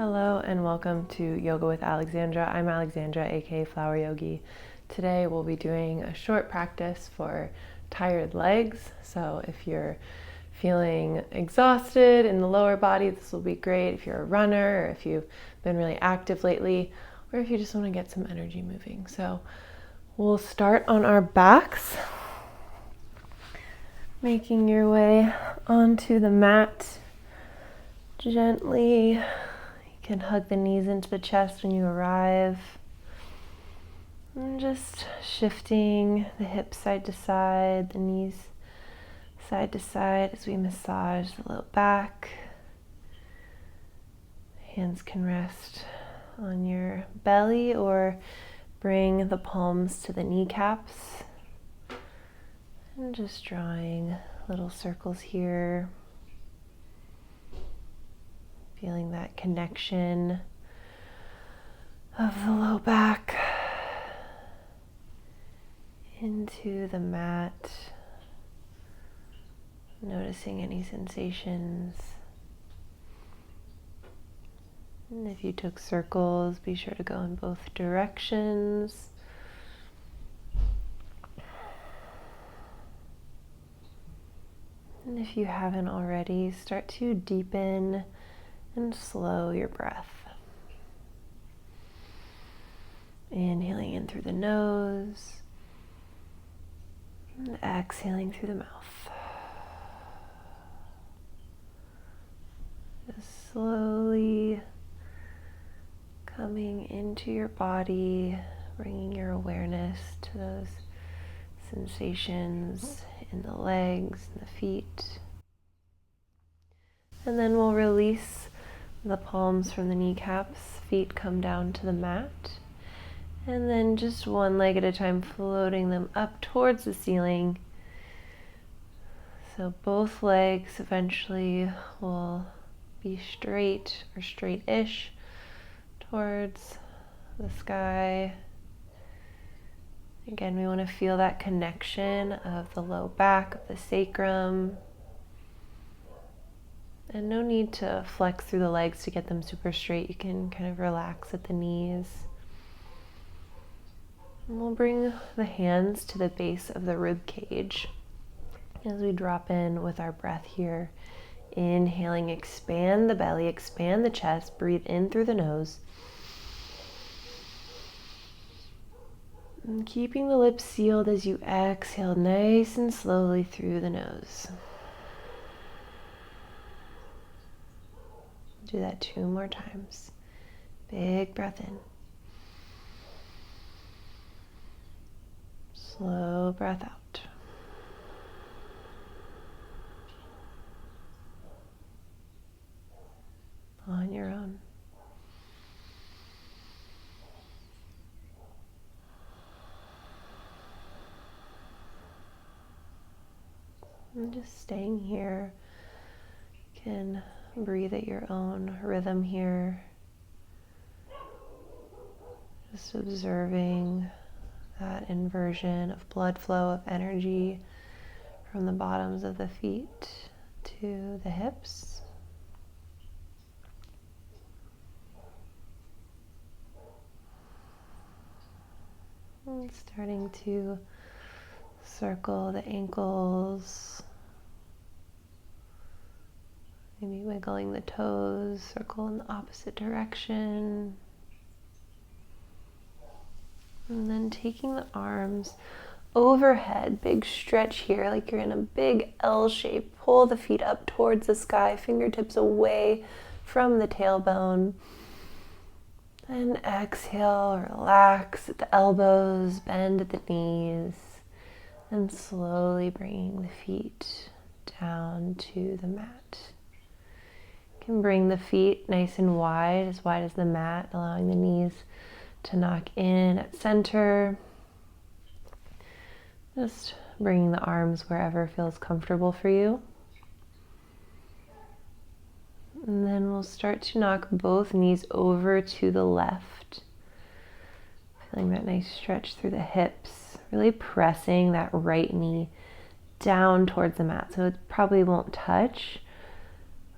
Hello and welcome to Yoga with Alexandra. I'm Alexandra, aka Flower Yogi. Today we'll be doing a short practice for tired legs. So if you're feeling exhausted in the lower body, this will be great. If you're a runner, or if you've been really active lately, or if you just want to get some energy moving. So we'll start on our backs, making your way onto the mat gently. You can hug the knees into the chest when you arrive. And just shifting the hips side to side, the knees side to side as we massage the low back. Hands can rest on your belly or bring the palms to the kneecaps. And just drawing little circles here. Feeling that connection of the low back into the mat. Noticing any sensations. And if you took circles, be sure to go in both directions. And if you haven't already, start to deepen and slow your breath. Inhaling in through the nose and exhaling through the mouth. Just slowly coming into your body, bringing your awareness to those sensations in the legs and the feet. And then we'll release the palms from the kneecaps, feet come down to the mat, and then just one leg at a time, floating them up towards the ceiling. So both legs eventually will be straight or straight-ish towards the sky. Again, we want to feel that connection of the low back, of the sacrum. And no need to flex through the legs to get them super straight. You can kind of relax at the knees. And we'll bring the hands to the base of the rib cage as we drop in with our breath here. Inhaling, expand the belly, expand the chest, breathe in through the nose. And keeping the lips sealed as you exhale nice and slowly through the nose. Do that 2 more times. Big breath in. Slow breath out. On your own. And just staying here. You can breathe at your own rhythm here. Just observing that inversion of blood flow, of energy from the bottoms of the feet to the hips. And starting to circle the ankles. Maybe wiggling the toes, circle in the opposite direction. And then taking the arms overhead, big stretch here, like you're in a big L shape. Pull the feet up towards the sky, fingertips away from the tailbone. And exhale, relax at the elbows, bend at the knees. And slowly bringing the feet down to the mat. You can bring the feet nice and wide as the mat, allowing the knees to knock in at center. Just bringing the arms wherever feels comfortable for you. And then we'll start to knock both knees over to the left. Feeling that nice stretch through the hips. Really pressing that right knee down towards the mat. So it probably won't touch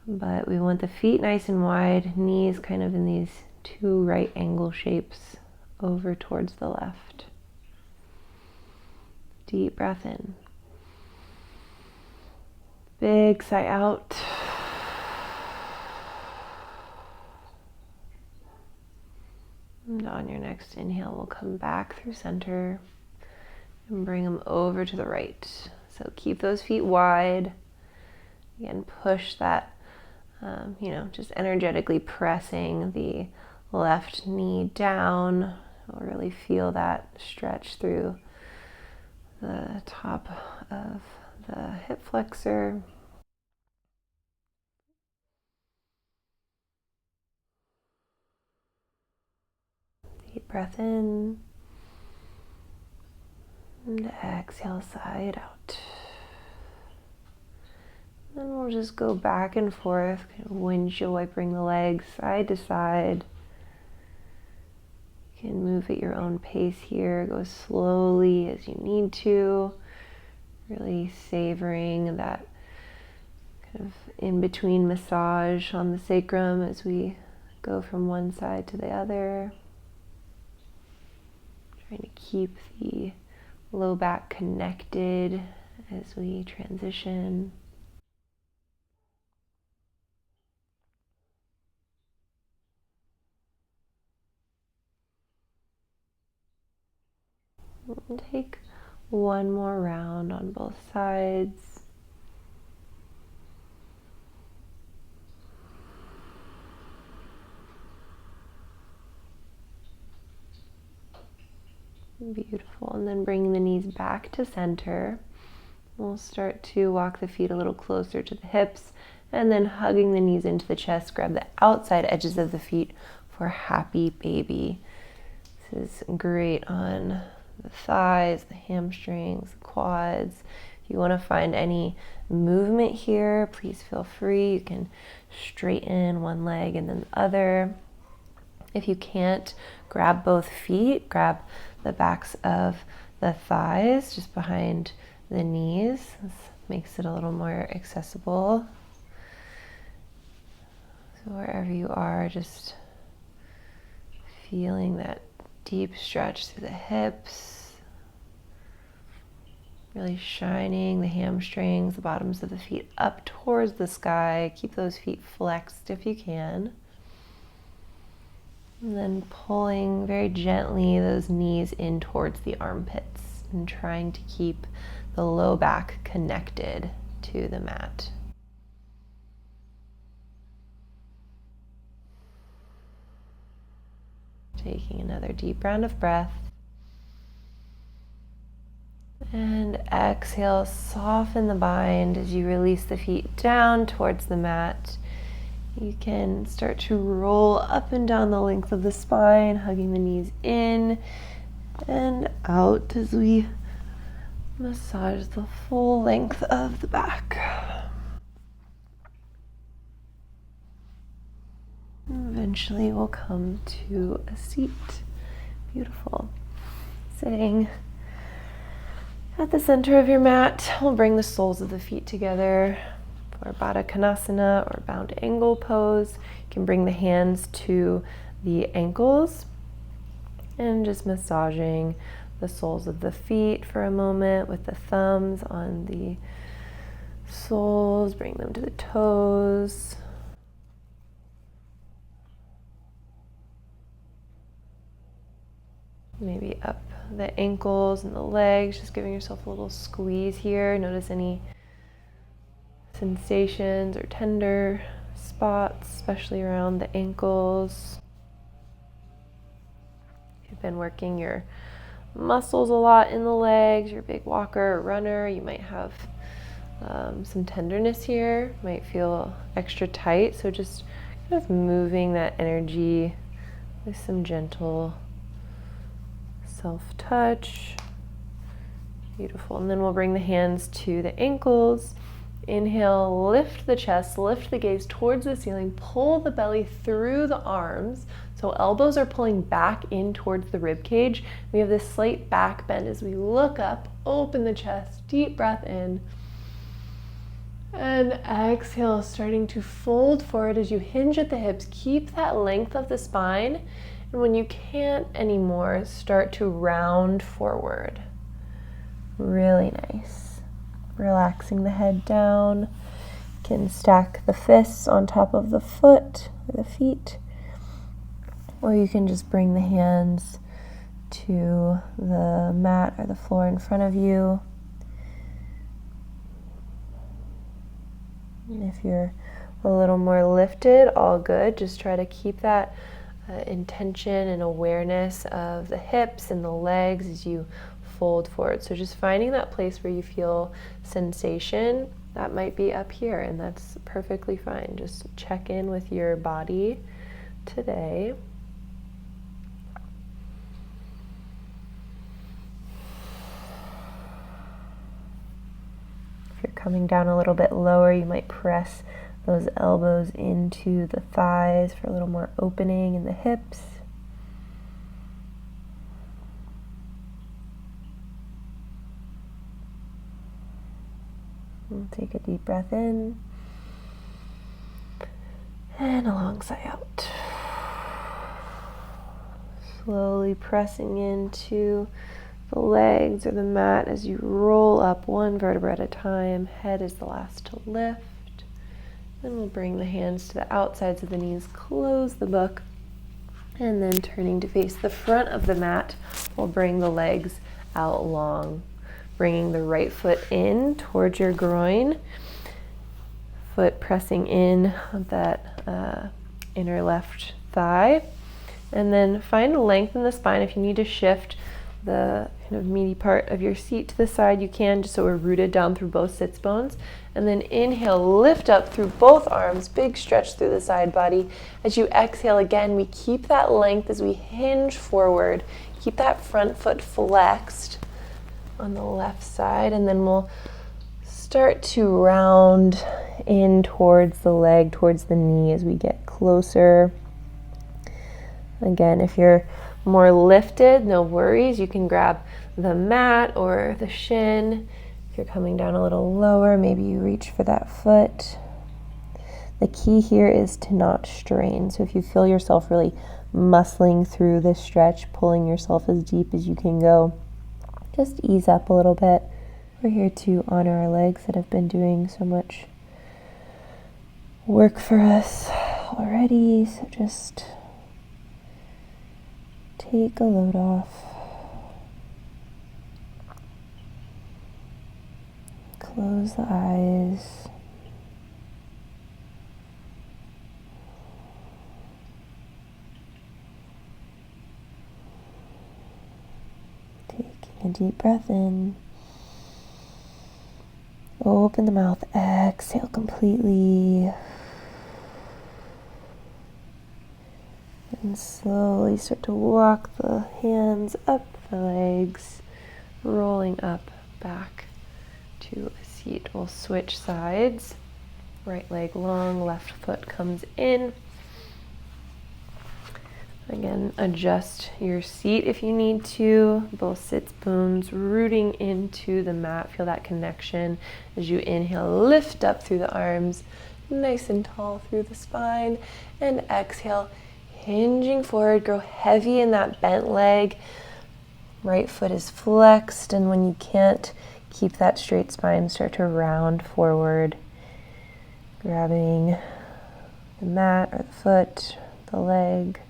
But we want the feet nice and wide, knees kind of in these two right angle shapes over towards the left. Deep breath in. Big sigh out. And on your next inhale, we'll come back through center and bring them over to the right. So keep those feet wide. Again, push that, just energetically pressing the left knee down. We'll really feel that stretch through the top of the hip flexor. Deep breath in. And exhale, sigh it out. Then we'll just go back and forth, kind of windshield wipering the legs side to side. You can move at your own pace here. Go slowly as you need to. Really savoring that kind of in-between massage on the sacrum as we go from one side to the other. Trying to keep the low back connected as we transition. And take one more round on both sides. Beautiful. And then bringing the knees back to center. We'll start to walk the feet a little closer to the hips and then hugging the knees into the chest. Grab the outside edges of the feet for happy baby. This is great on the thighs, the hamstrings, the quads. If you want to find any movement here, please feel free. You can straighten one leg and then the other. If you can't, grab both feet, grab the backs of the thighs just behind the knees. This makes it a little more accessible. So wherever you are, just feeling that deep stretch through the hips, really shining the hamstrings, the bottoms of the feet up towards the sky. Keep those feet flexed if you can. And then pulling very gently those knees in towards the armpits and trying to keep the low back connected to the mat. Taking another deep round of breath. And exhale, soften the bind as you release the feet down towards the mat. You can start to roll up and down the length of the spine, hugging the knees in and out as we massage the full length of the back. Eventually we'll come to a seat. Beautiful. Sitting at the center of your mat, we'll bring the soles of the feet together for Baddha Konasana or bound angle pose. You can bring the hands to the ankles and just massaging the soles of the feet for a moment with the thumbs on the soles. Bring them to the toes. Maybe up the ankles and the legs, just giving yourself a little squeeze here. Notice any sensations or tender spots, especially around the ankles. If you've been working your muscles a lot in the legs, you're a big walker or runner, you might have some tenderness here, might feel extra tight. So just kind of moving that energy with some gentle self-touch. Beautiful. And then we'll bring the hands to the ankles. Inhale, lift the chest, lift the gaze towards the ceiling, pull the belly through the arms. So elbows are pulling back in towards the rib cage. We have this slight back bend as we look up, open the chest, deep breath in, And exhale, starting to fold forward as you hinge at the hips. Keep that length of the spine. And when you can't anymore, start to round forward. Really nice. Relaxing the head down. You can stack the fists on top of the foot or the feet. Or you can just bring the hands to the mat or the floor in front of you. And if you're a little more lifted, all good. Just try to keep that intention and awareness of the hips and the legs as you fold forward. So just finding that place where you feel sensation, that might be up here, and that's perfectly fine. Just check in with your body today. If you're coming down a little bit lower, you might press those elbows into the thighs for a little more opening in the hips. And take a deep breath in and a long sigh out. Slowly pressing into the legs or the mat as you roll up one vertebra at a time. Head is the last to lift. Then we'll bring the hands to the outsides of the knees, close the book, and then turning to face the front of the mat, we'll bring the legs out long, bringing the right foot in towards your groin, foot pressing in on that inner left thigh, and then find length in the spine. If you need to shift the kind of meaty part of your seat to the side, you can, just so we're rooted down through both sits bones. And then inhale, lift up through both arms, big stretch through the side body. As you exhale again, we keep that length as we hinge forward. Keep that front foot flexed on the left side, and then we'll start to round in towards the leg, towards the knee as we get closer. Again, if you're more lifted, no worries. You can grab the mat or the shin. If you're coming down a little lower, maybe you reach for that foot. The key here is to not strain. So if you feel yourself really muscling through this stretch, pulling yourself as deep as you can go, just ease up a little bit. We're here to honor our legs that have been doing so much work for us already. So just take a load off. Close the eyes. Taking a deep breath in. Open the mouth. Exhale completely. And slowly start to walk the hands up the legs, rolling up back to a seat. We'll switch sides. Right leg long, left foot comes in. Again, adjust your seat if you need to. Both sits bones rooting into the mat. Feel that connection as you inhale, lift up through the arms, nice and tall through the spine, and exhale, hinging forward, grow heavy in that bent leg. Right foot is flexed, and when you can't keep that straight spine, start to round forward, grabbing the mat or the foot, the leg.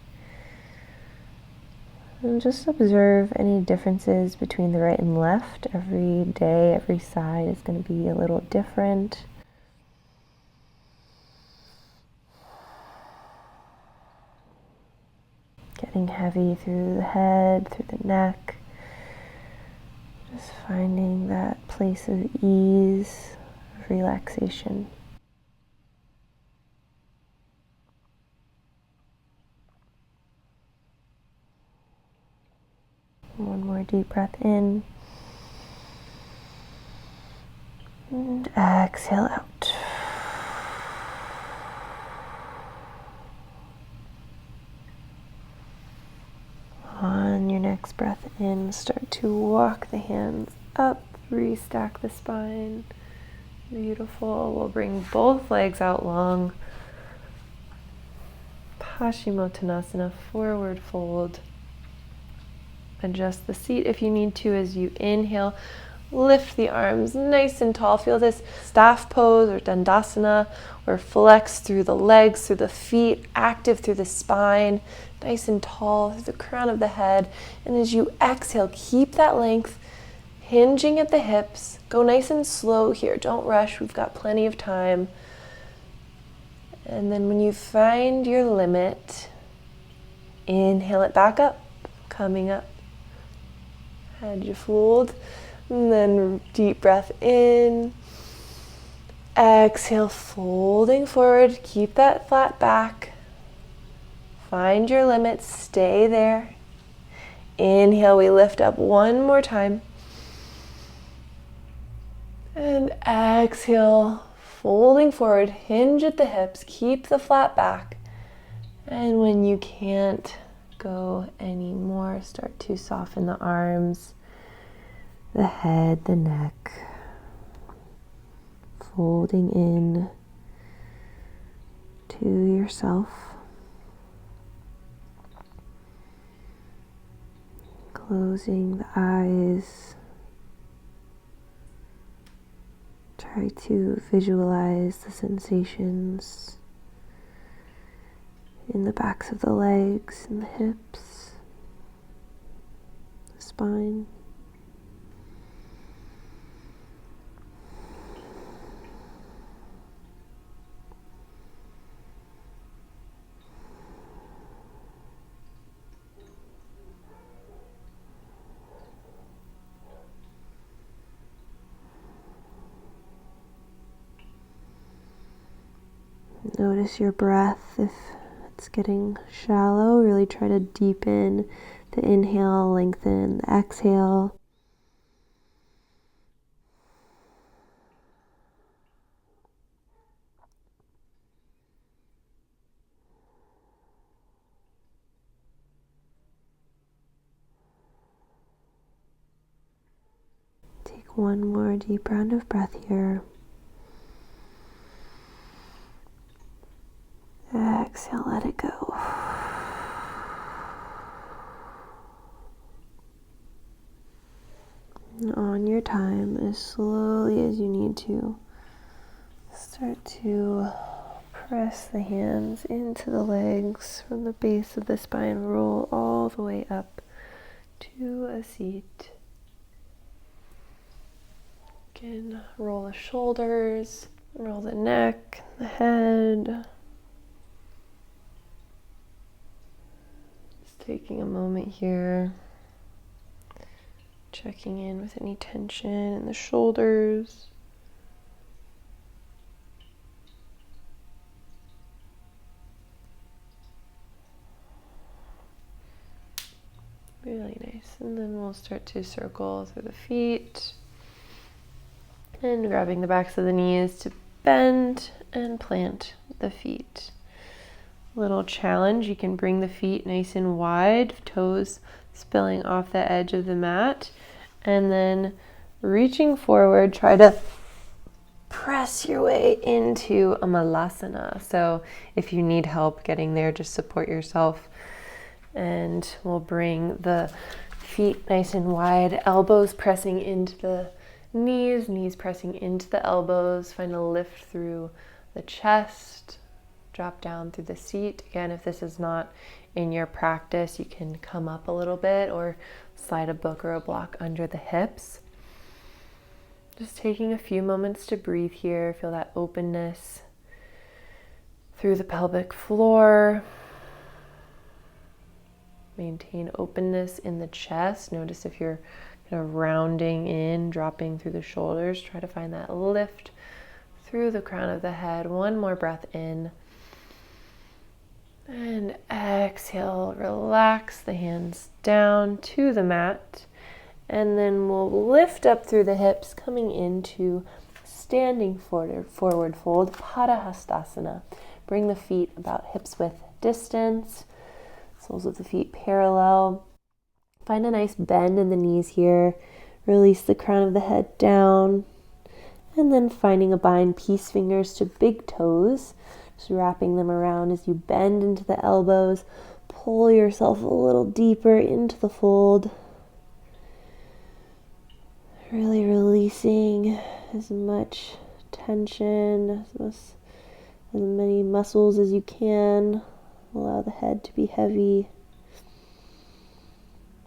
And just observe any differences between the right and left. Every day, every side is going to be a little different. Getting heavy through the head, through the neck. Just finding that place of ease, of relaxation. One more deep breath in. And exhale out. On your next breath in, start to walk the hands up, restack the spine, Beautiful. We'll bring both legs out long. Paschimottanasana, forward fold. Adjust the seat if you need to as you inhale. Lift the arms nice and tall. Feel this staff pose or dandasana, or flex through the legs, through the feet, active through the spine, nice and tall through the crown of the head. And as you exhale, keep that length, hinging at the hips. Go nice and slow here. Don't rush. We've got plenty of time. And then when you find your limit, inhale it back up, coming up. Head you fold. And then deep breath in. Exhale, folding forward. Keep that flat back. Find your limit. Stay there. Inhale, we lift up one more time. And exhale, folding forward. Hinge at the hips. Keep the flat back. And when you can't go anymore, start to soften the arms, the head, the neck, folding in to yourself. Closing the eyes. Try to visualize the sensations in the backs of the legs and the hips, the spine. Notice your breath. If it's getting shallow, really try to deepen the inhale, lengthen the exhale. Take one more deep round of breath here. Exhale, let it go. And on your time, as slowly as you need to, start to press the hands into the legs from the base of the spine. Roll all the way up to a seat. Again, roll the shoulders, roll the neck, the head. Taking a moment here, checking in with any tension in the shoulders. Really nice. And then we'll start to circle through the feet and grabbing the backs of the knees to bend and plant the feet. Little challenge, you can bring the feet nice and wide, toes spilling off the edge of the mat, and then reaching forward, try to press your way into a malasana. So if you need help getting there, just support yourself. And we'll bring the feet nice and wide, elbows pressing into the knees, knees pressing into the elbows. Find a lift through the chest. Drop down through the seat. Again, if this is not in your practice, you can come up a little bit or slide a book or a block under the hips. Just taking a few moments to breathe here. Feel that openness through the pelvic floor. Maintain openness in the chest. Notice if you're kind of rounding in, dropping through the shoulders. Try to find that lift through the crown of the head. One more breath in. And exhale, relax the hands down to the mat. And then we'll lift up through the hips, coming into standing forward fold, Padahastasana. Bring the feet about hips width distance, soles of the feet parallel. Find a nice bend in the knees here. Release the crown of the head down. And then finding a bind, peace fingers to big toes, just wrapping them around as you bend into the elbows. Pull yourself a little deeper into the fold. Really releasing as much tension, as many muscles as you can. Allow the head to be heavy.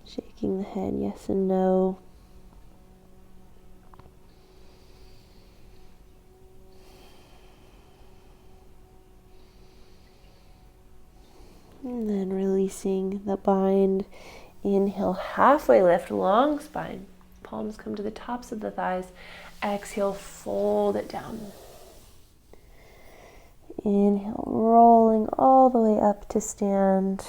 Shaking the head yes and no. And then releasing the bind. Inhale, halfway lift, long spine. Palms come to the tops of the thighs. Exhale, fold it down. Inhale, rolling all the way up to stand.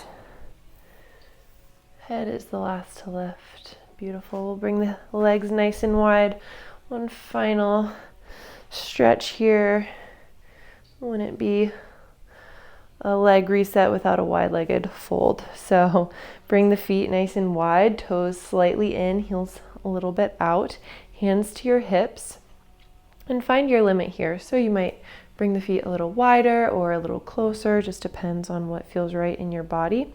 Head is the last to lift. Beautiful. We'll bring the legs nice and wide. One final stretch here. Wouldn't be a leg reset without a wide-legged fold. So bring the feet nice and wide, toes slightly in, heels a little bit out, hands to your hips, and find your limit here. So you might bring the feet a little wider or a little closer, just depends on what feels right in your body.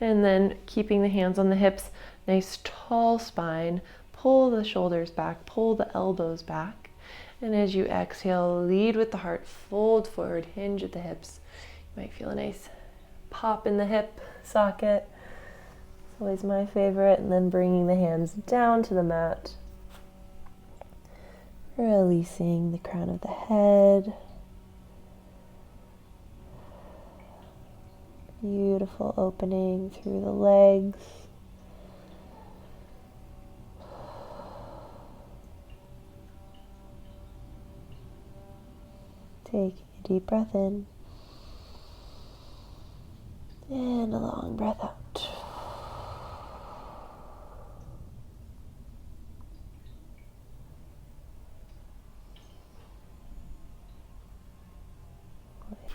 And then keeping the hands on the hips, nice tall spine, pull the shoulders back, pull the elbows back. And as you exhale, lead with the heart, fold forward, hinge at the hips. You might feel a nice pop in the hip socket. It's always my favorite. And then bringing the hands down to the mat. Releasing the crown of the head. Beautiful opening through the legs. Take a deep breath in. And a long breath out.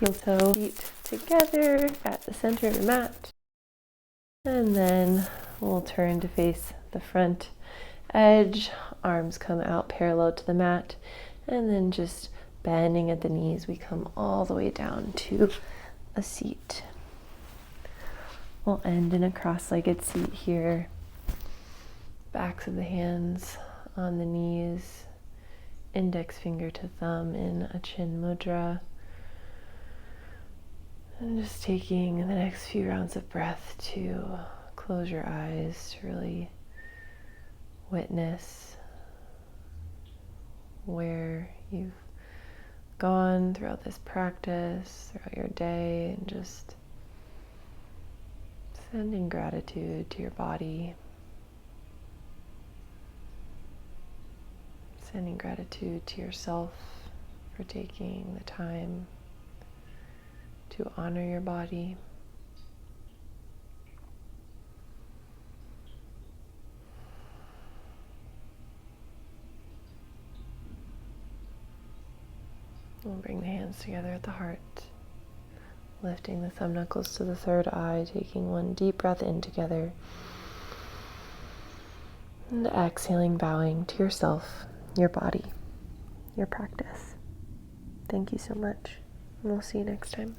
Heel toe, feet together at the center of your mat. And then we'll turn to face the front edge. Arms come out parallel to the mat. And then just bending at the knees, we come all the way down to a seat. We'll end in a cross-legged seat here. Backs of the hands on the knees. Index finger to thumb in a chin mudra. And just taking the next few rounds of breath to close your eyes, to really witness where you've gone throughout this practice, throughout your day, and just sending gratitude to your body, sending gratitude to yourself for taking the time to honor your body. We'll bring the hands together at the heart, lifting the thumb knuckles to the third eye, taking one deep breath in together, and exhaling, bowing to yourself, your body, your practice. Thank you so much, and we'll see you next time.